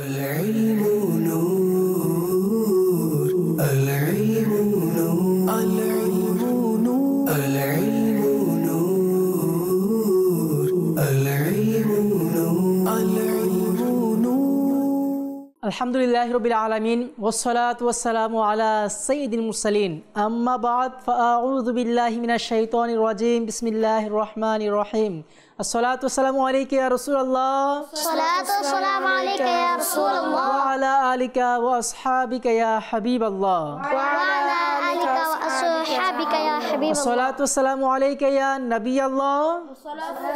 العلم نور العلم نور العلم نور العلم نور العلم نور العلم نور الحمد لله رب العالمين والصلاة والسلام على سيد المرسلين أما بعد فأعوذ بالله من الشيطان الرجيم بسم الله الرحمن الرحيم الصلاة والسلام عليك يا رسول الله الصلاة والسلام عليك يا رسول الله وعلى آلك وأصحابك يا حبيب الله وعلى آلك وأصحابك يا حبيب الله الصلاة والسلام عليك يا نبي الله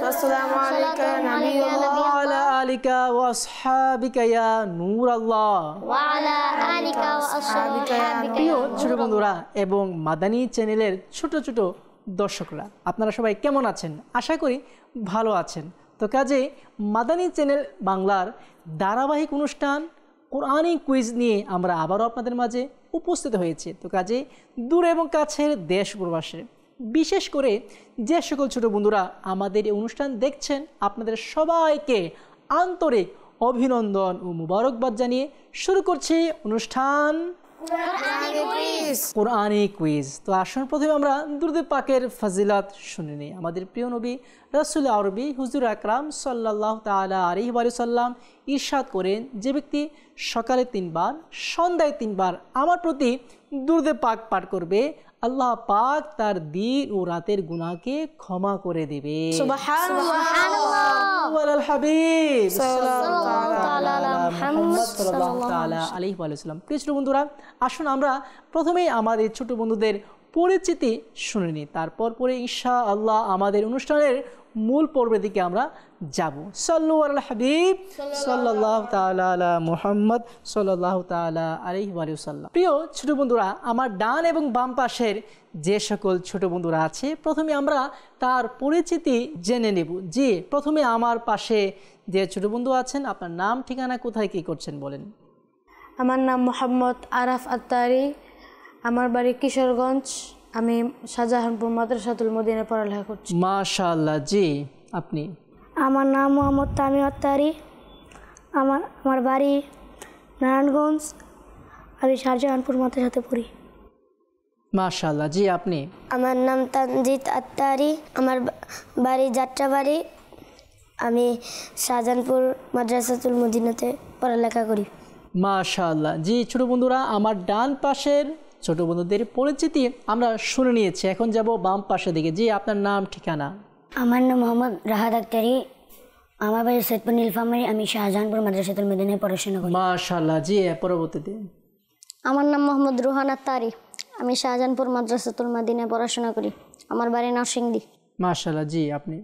والسلام عليك يا نبي الله وعلى آلك وأصحابك يا نور الله وعلى آلك وأصحابك يا প্রিয় ছোট বন্ধুরা এবং মাদানী চ্যানেলের ছোট ছোট দর্শকরা আপনারা সবাই কেমন আছেন? আশা করি ভালো আছেন। তো কাজে মাদানী চ্যানেল বাংলার ধারাবাহিক অনুষ্ঠান কোরআনী কুইজ নিয়ে আমরা আবারও আপনাদের মাঝে উপস্থিত হয়েছি। তো কাজে দূর এবং কাছের দেশ প্রবাসে বিশেষ করে যে সকল ছোট বন্ধুরা আমাদের এই অনুষ্ঠান দেখছেন আপনাদের সবাইকে আন্তরিক অভিনন্দন ও মুবারকবাদ জানিয়ে শুরু করছি অনুষ্ঠান কোরআনী কুইজ। তো আসুন প্রথমে আমরা দুরূদ পাকের ফজিলত শুনে নিই। আমাদের প্রিয় নবী রাসূল আরবি হুজুর আকরাম সাল্লাল্লাহু তাআলা আলাইহি ওয়া সাল্লাম ইরশাদ করেন, যে ব্যক্তি সকালে 3 বার সন্ধ্যায় 3 বার আমার প্রতি দুরূদ পাক পাঠ করবে, আল্লাহ পাক তার দিন ও রাতের গুনাহকে ক্ষমা করে দেবে। সুবহানাল্লাহ ওয়ালাল হাবিব প্রিয় ছোট বন্ধুরা, আসুন আমরা প্রথমেই আমাদের ছোট বন্ধুদের পরিচিতি শুনে নিই, তারপর পরে ইনশাআল্লাহ আমাদের অনুষ্ঠানের মূল পর্বের দিকে আমরা যাব। সাল্লু আলাল হাবিব সাল্লাল্লাহু তাআলা আলা মুহাম্মদ সাল্লাল্লাহু তাআলা আলাইহি ওয়া সাল্লাম। প্রিয় ছোট বন্ধুরা, আমার ডান এবং বাম পাশের যে সকল ছোট বন্ধুরা আছে প্রথমে আমরা তার পরিচিতি জেনে নেব। জি, প্রথমে আমার পাশে যে ছোট বন্ধু আছেন, আপনার নাম, ঠিকানা, কোথায় কি করছেন বলেন। আমার নাম মোহাম্মদ আরাফ আত্তারি, আমার বাড়ি কিশোরগঞ্জ, আমি শাহজাহানপুর মাদ্রাসাতুল মদিনায় পড়ালেখা করছি। মাশাআল্লাহ। জি, আপনি? আমার নাম মোহাম্মদ তামিম আত্তারি, আমার বাড়ি নারায়ণগঞ্জ, আমি শাহজাহানপুর মাদ্রাসাতে পড়ি। মাশাআল্লাহ। জি, আপনি? আমার নাম তানজিদ আত্তারি, আমার বাড়ি যাত্রাবাড়ি, আমি শাহজাহানপুর মাদ্রাসাতুল মদিনাতে পড়ালেখা করি। মাশাআল্লাহ। জি ছোট বন্ধুরা, আমার ডান পাশের ছোট বন্ধুদের পরিচিতি আমরা শুনে নিয়েছি, এখন যাব বাম পাশের দিকে। জি, আপনার নাম, ঠিকানা? আমার নাম মোহাম্মদ রাহাত আক্তারি, আমার বাড়ি সৈয়দপুর নীলফামারী, আমি শাহজাহানপুর মাদ্রাসাতুল মদিনায় পড়াশোনা করি। মাশাআল্লাহ। জি, পরবর্তীতে? আমার নাম মোহাম্মদ রুহান আত্তারি, আমি শাহজাহানপুর মাদ্রাসাতুল মদিনায় পড়াশোনা করি, আমার বাড়ি নরসিংদী। মাশাআল্লাহ। জি, আপনি?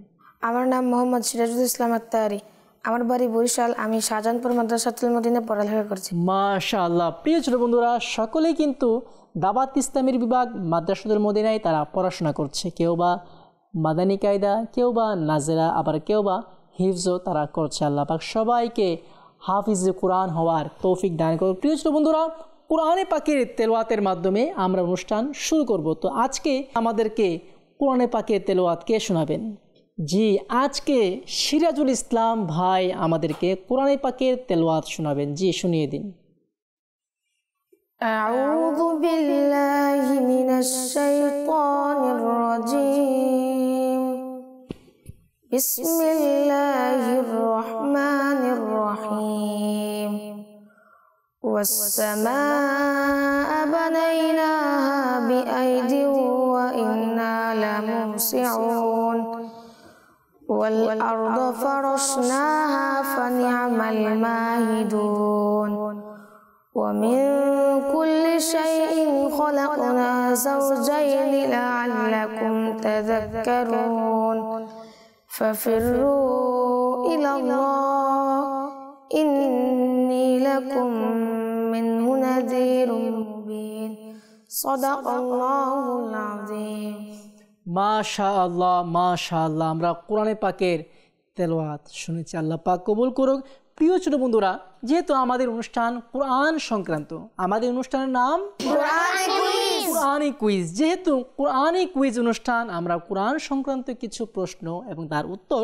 আমার নাম মোহাম্মদ সিরাজুল ইসলাম আত্তারি, আমার বাড়ি বরিশাল, আমি শাহজাহানপুর মাদ্রাসাতুল মদিনায় পড়ালেখা করছি। মাশাআল্লাহ। প্রিয় ছোট বন্ধুরা, সকলেই কিন্তু দাওয়াত ইসলামের বিভাগ মাদ্রাসাতুল মদিনায় তারা পড়াশোনা করছে। কেউ বা মাদানী কায়দা, কেউ বা নাজেরা, আবার কেউ বা হিফজও তারা করছে। আল্লাহ পাক সবাইকে হাফিজ কোরআন হওয়ার তৌফিক দান করুন। প্রিয় ছোট বন্ধুরা, কোরআনে পাকের তেলাওয়াতের মাধ্যমে আমরা অনুষ্ঠান শুরু করব। তো আজকে আমাদেরকে কোরআনে পাকের তেলাওয়াত কে শোনাবেন? জি, আজকে সিরাজুল ইসলাম ভাই আমাদেরকে কোরআনে পাকের তেলাওয়াত শোনাবেন। জি, শুনিয়ে দিন। আউযু বিল্লাহি মিনাশ শাইতানির রাজীম, বিসমিল্লাহির রহমানির রহিম। والسماء بنيناها بأيد وإنا لموسعون والأرض فرشناها فنعم الماهدون ومن كل شيء خلقنا زوجين لعلكم تذكرون ففروا إلى الله إني لكم منه نذير مبين صدق الله العظيم। মাশাআল্লাহ, মাশাআল্লাহ। আমরা কোরআনে পাকের তেলাওয়াত শুনেছি, আল্লাহ পাক কবুল করুক। প্রিয় ছোট বন্ধুরা, যেহেতু আমাদের অনুষ্ঠান কোরআন সংক্রান্ত, আমাদের অনুষ্ঠানের নাম কোরআনি কুইজ। যেহেতু কোরআনি কুইজ অনুষ্ঠান, আমরা কোরআন সংক্রান্ত কিছু প্রশ্ন এবং তার উত্তর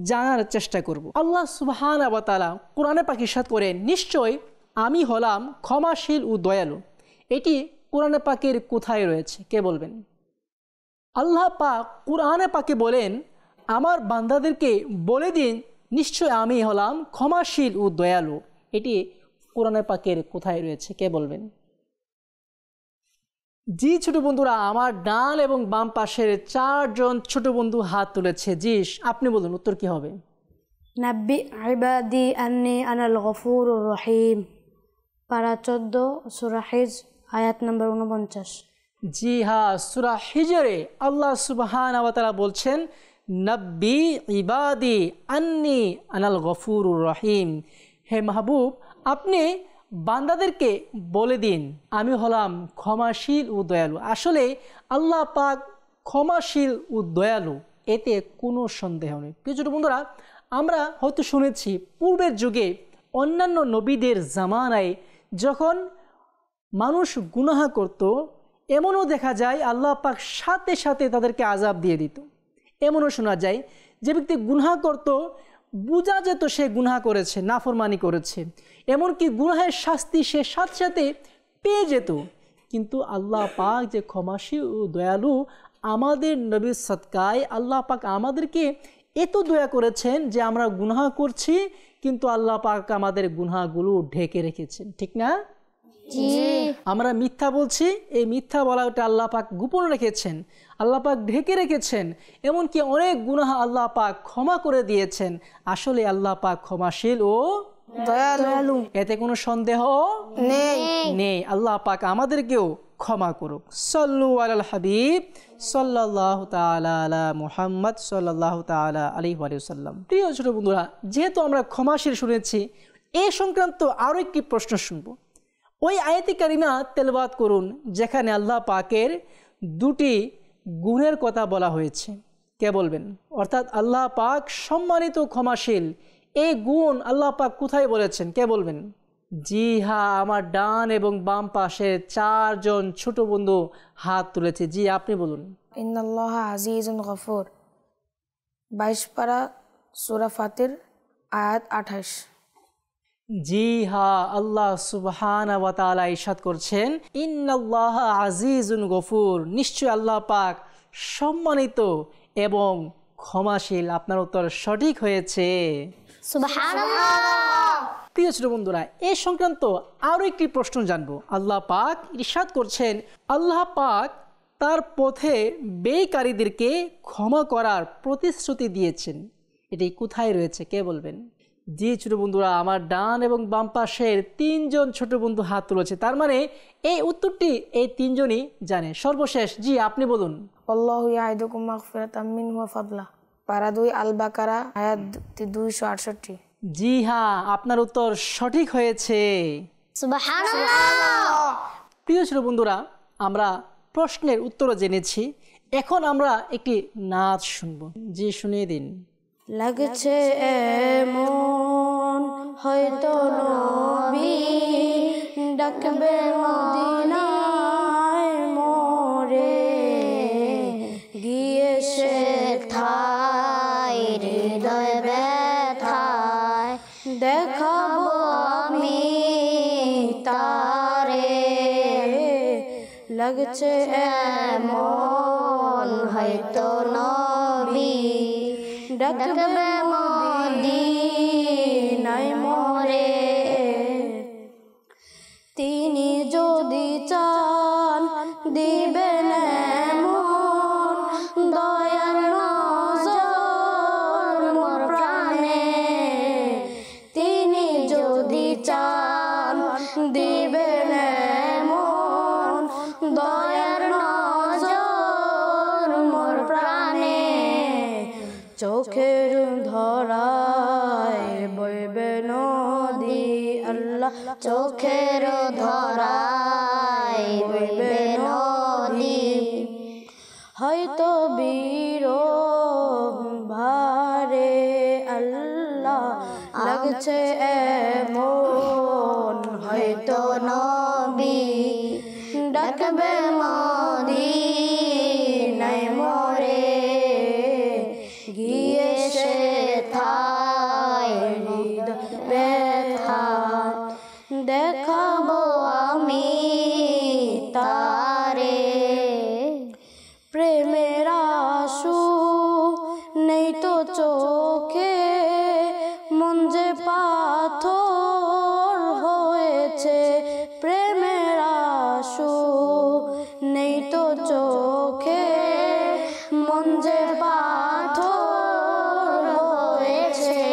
জানার চেষ্টা করব। আল্লাহ সুবহানাহু ওয়া তাআলা কোরআনে পাক ইরশাদ করেন, নিশ্চয় আমি হলাম ক্ষমাশীল ও দয়ালু। এটি কোরআনে পাকের কোথায় রয়েছে, কে বলবেন? আল্লাহ পাক কোরআনে পাকে বলেন, আমার বান্দাদেরকে বলে দিন নিশ্চয় আমি হলাম ক্ষমাশীল ও দয়ালু। এটি কোরআনে পাকের কোথায় রয়েছে, কে বলবেন? জি ছোট বন্ধুরা, আমার ডান এবং বাম পাশের 4 জন ছোট বন্ধু হাত তুলেছে। জি আপনি বলুন উত্তর কি হবে? নাব্বি ইবাদি আন্নি আনাল গফুরুর রহিম, পারা 14 সূরা হিজ আয়াত নম্বর 49। জি হ্যাঁ, সূরা হিজরে আল্লাহ সুবহানাহু ওয়া তাআলা বলছেন, নাব্বি ইবাদি আন্নি আনাল গফুরুর রহিম। হে মাহবুব, আপনি বান্দাদেরকে বলে দিন আমি হলাম ক্ষমাশীল ও দয়ালু। আসলে আল্লাহ পাক ক্ষমাশীল ও দয়ালু, এতে কোনো সন্দেহ নেই। প্রিয় ছোট বন্ধুরা, আমরা হয়তো শুনেছি পূর্বের যুগে অন্যান্য নবীদের জামানায় যখন মানুষ গুনাহ করত, এমনও দেখা যায় আল্লাহ পাক সাথে সাথে তাদেরকে আযাব দিয়ে দিত। এমনও শোনা যায় যে ব্যক্তি গুনাহ করত, বোঝা যেত সে গুনাহ করেছে, নাফরমানি করেছে, এমনকি গুনাহের শাস্তি সে সাথে সাথে পেয়ে যেত। কিন্তু আল্লাহ পাক যে ক্ষমাশীল ও দয়ালু, আমাদের নবীর সদকায় আল্লাহ পাক আমাদেরকে এত দয়া করেছেন যে আমরা গুনাহ করছি কিন্তু আল্লাহ পাক আমাদের গুনাহগুলো ঢেকে রেখেছেন, ঠিক না? আমরা মিথ্যা বলছি, এই মিথ্যা বলাটা আল্লাহ পাক গোপন রেখেছেন, আল্লাহ পাক ঢেকে রেখেছেন। এমনকি অনেক গুনাহ আল্লাহ পাক ক্ষমা করে দিয়েছেন। আসলে আল্লাহ পাক ক্ষমাশীল ও দয়ালু, এতে কোনো সন্দেহ নেই। আল্লাহ পাক আমাদেরকেও ক্ষমা করুক। সাল্লু আলাল হাবিব সাল্লাল্লাহু তাআলা আলা মুহাম্মদ সাল্লাল্লাহু তাআলা আলাইহি ওয়া সাল্লাম। প্রিয় ছোট বন্ধুরা, যেহেতু আমরা ক্ষমাশীল শুনেছি, এই সংক্রান্ত আরও একটি প্রশ্ন শুনব। ওই আয়াতে কারিমা তেলাওয়াত করুন যেখানে আল্লাহ পাকের 2টি গুণের কথা বলা হয়েছে, কে বলবেন? অর্থাৎ আল্লাহ পাক সম্মানিত ক্ষমাশীল, এই গুণ আল্লাহ পাক কোথায় বলেছেন, কে বলবেন? জি হ্যাঁ, আমার ডান এবং বাম পাশে 4 জন ছোট বন্ধু হাত তুলেছে। জি আপনি বলুন। ইন্নাল্লাহা আজিজুন গফুর, 22 পারা সূরা ফাতির আয়াত 28। জি হ্যাঁ, আল্লাহ সুবহানাহু ওয়া তাআলা ইরশাদ করছেন, ইন্নাল্লাহা আজিজুন গফুর, নিশ্চয় আল্লাহ পাক সম্মানিত এবং ক্ষমাশীল। আপনার উত্তর সঠিক হয়েছে, সুবহানাল্লাহ। প্রিয় ছোট বন্ধুরা, এই সংক্রান্ত আরও একটি প্রশ্ন জানবো। আল্লাহ পাক ইরশাদ করছেন, আল্লাহ পাক তার পথে ব্যয়কারীদেরকে ক্ষমা করার প্রতিশ্রুতি দিয়েছেন। এটি কোথায় রয়েছে, কে বলবেন? জি ছোট বন্ধুরা, আমার ডান এবং বাম পাশের 3 জন ছোট বন্ধু হাত তুলেছে। তার মানে এই উত্তরটি এই 3 জনই জানে। সর্বশেষ জি আপনি বলুন। আল্লাহু ইয়াইদুকুম মাগফিরাতাম মিনহু ওয়া ফাদলা, পারা 2 আল বাকারা আয়াত 268। জি হ্যাঁ, আপনার উত্তর সঠিক হয়েছে, সুবহানাল্লাহ। প্রিয় ছোট বন্ধুরা, আমরা প্রশ্নের উত্তরও জেনেছি। এখন আমরা একটি নাচ শুনবো। জি শুনিয়ে দিন। লাগছে এমন হয়তো নবী ডাকবে মদিনায় মোরে, গিয়ে সে ঠাই হৃদয় ব্যথায় দেখাবো আমি তারে, লাগছে এমন হয়তো নবী ডাকবে মদিনায় মোরে, তিনি যদি চান দিবেন এমন দয়ার নজর মোর প্রাণে, তিনি যদি চান দিবেন এমন দয়ার নজর মোর প্রাণে, চোখের ধরায় বইবে নদী আল্লাহ, চোখের ধরায় বইবে নদী, হয়তো বীর ভারে আল্লাহ, লাগছে এমন হয়তো নবী ডাকবে দেখাবো আমি তারে প্রেমের আশু নেই তো চোখে মন যে পাথর হয়েছে প্রেমের আশু নেই তো চোখে মন যে পাথর হয়েছে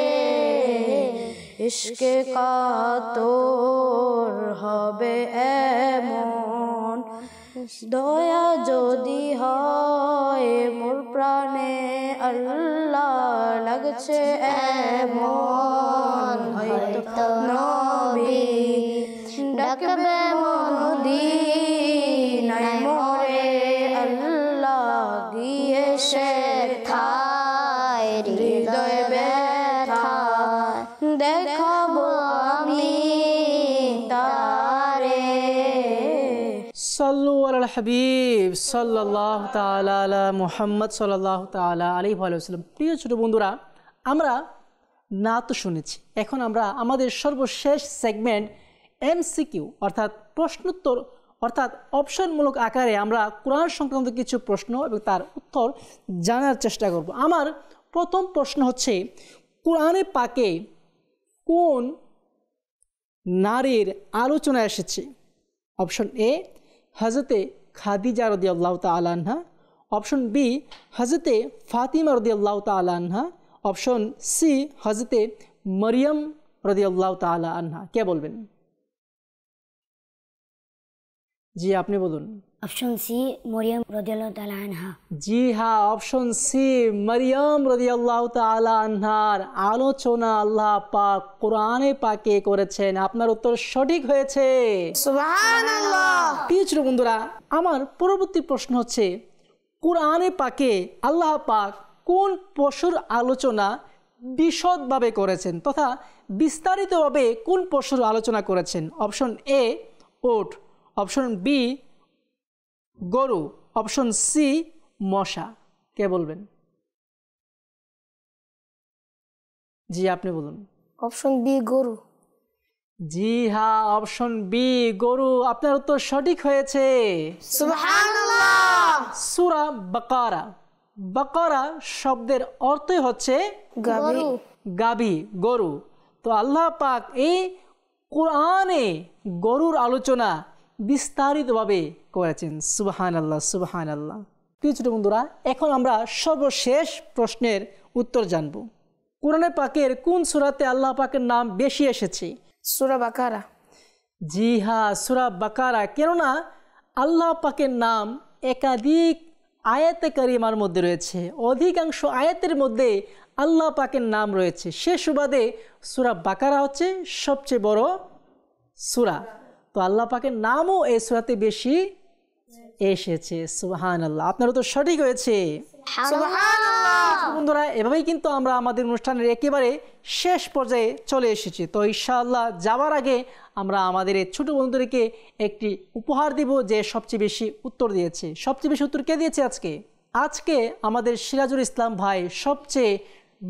ইশকে কাতর হবে এমন দয়া যদি হয় মোর প্রাণে আল্লাহ লাগছে এমন হয়তো নবী ডাকবে মদিনায় মোরে আল্লাহ গিয়ে সে থায় হৃদয় ব্যথা দেখাবো আমি তারে সাল্লু আলাল হাবিব সাল্লাল্লাহু তাআলা আলা মুহাম্মদ সাল্লাল্লাহু তাআলা আলাইহি ওয়া সাল্লাম। প্রিয় ছোট বন্ধুরা, আমরা নাত শুনেছি, এখন আমরা আমাদের সর্বশেষ সেগমেন্ট এমসিকিউ অর্থাৎ প্রশ্নোত্তর অর্থাৎ অপশনমূলক আকারে আমরা কোরআন সংক্রান্ত কিছু প্রশ্ন এবং তার উত্তর জানার চেষ্টা করব। আমার প্রথম প্রশ্ন হচ্ছে, কোরআনে পাকে কোন নারীর আলোচনা এসেছে? অপশন এ হজরতে খাদিজা রাদিয়াল্লাহু তাআলা আনহা, অপশন বি হজরতে ফাতিমা রাদিয়াল্লাহু তাআলা আনহা, অপশন সি হজরতে মরিয়ম রাদিয়াল্লাহু তাআলা আনহা। কে বলবেন? জি আপনি বলুন। অপশন সি মরিয়ম রাদিয়াল্লাহু তাআলা আনহা। জি হ্যাঁ, অপশন সি মরিয়ম রাদিয়াল্লাহু তাআলা আনহার আলোচনা আল্লাহ পাক কোরআনে পাকে করেছেন। আপনার উত্তর সঠিক হয়েছে, সুবহানাল্লাহ। প্রিয় ছোট বন্ধুরা, আমার পরবর্তী প্রশ্ন হচ্ছে, কোরআনে পাকে আল্লাহ পাক কোন পশুর আলোচনা বিশদভাবে করেছেন তথা বিস্তারিতভাবে কোন পশুর আলোচনা করেছেন? অপশন এ উট, অপশন বি গরু, অপশন সি মশা। কে বলবেন? জি আপনি বলুন। অপশন বি গরু। জি হ্যাঁ, অপশন বি গরু। আপনার উত্তর সঠিক হয়েছে, সুবহানাল্লাহ। সূরা বাকারা। বাকারা শব্দের অর্থই হচ্ছে গাভী। গাভী, গরু। তো আল্লাহ পাক এই কোরআনে গরুর আলোচনা বিস্তারিতভাবে করেছেন। সুবহানাল্লাহ, সুবহানাল্লাহ। প্রিয় ছোট বন্ধুরা, এখন আমরা সর্বশেষ প্রশ্নের উত্তর জানব। কোরআনে পাকের কোন সূরাতে আল্লাহ পাকের নাম বেশি এসেছে? সূরা বাকারা। জি হ্যাঁ, সূরা বাকারা। কেননা আল্লাহ পাকের নাম একাধিক আয়াতে কারিমার মধ্যে রয়েছে, অধিকাংশ আয়াতের মধ্যে আল্লাহ পাকের নাম রয়েছে। সে সুবাদে সূরা বাকারা হচ্ছে সবচেয়ে বড় সূরা। তো আল্লাহ পাকের নামও এই সূরাতে বেশি এসেছে। সুবহানাল্লাহ, আপনারও তো সঠিক হয়েছে। বন্ধুরা, এভাবেই কিন্তু আমরা আমাদের অনুষ্ঠানের একেবারে শেষ পর্যায়ে চলে এসেছি। তো ইনশাআল্লাহ যাওয়ার আগে আমরা আমাদের এই ছোট বন্ধুদেরকে একটি উপহার দিব যে সবচেয়ে বেশি উত্তর দিয়েছে। সবচেয়ে বেশি উত্তর কে দিয়েছে আজকে আমাদের সিরাজুল ইসলাম ভাই সবচেয়ে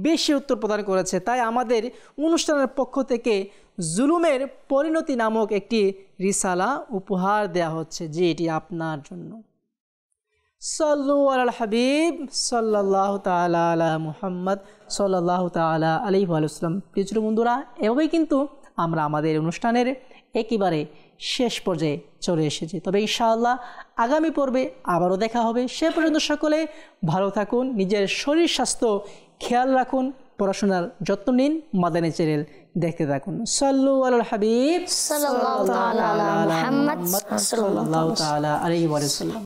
বেশি উত্তর প্রদান করেছে। তাই আমাদের অনুষ্ঠানের পক্ষ থেকে জুলুমের পরিণতি নামক একটি রিসালা উপহার দেয়া হচ্ছে, যে এটি আপনার জন্য। সাল্লু আলাল হাবিব সাল্লাল্লাহু তাআলা আলা মুহাম্মদ সাল্লাল্লাহু তাআলা আলাইহি ওয়া সাল্লাম। প্রিয় বন্ধুরা, এভাবেই কিন্তু আমরা আমাদের অনুষ্ঠানের একেবারে শেষ পর্যায়ে চলে এসেছি। তবে ইনশাআল্লাহ আগামী পর্বে আবারও দেখা হবে। সে পর্যন্ত সকলে ভালো থাকুন, নিজের শরীর স্বাস্থ্য খেয়াল রাখুন, পড়াশোনার যত্ন নিন, মাদানী চ্যানেল দেখতে থাকুন। সাল্লু আলাল হাবিব সাল্লাল্লাহু তাআলা আলা মুহাম্মদ সাল্লাল্লাহু তাআলা আলাইহি ওয়া সাল্লাম।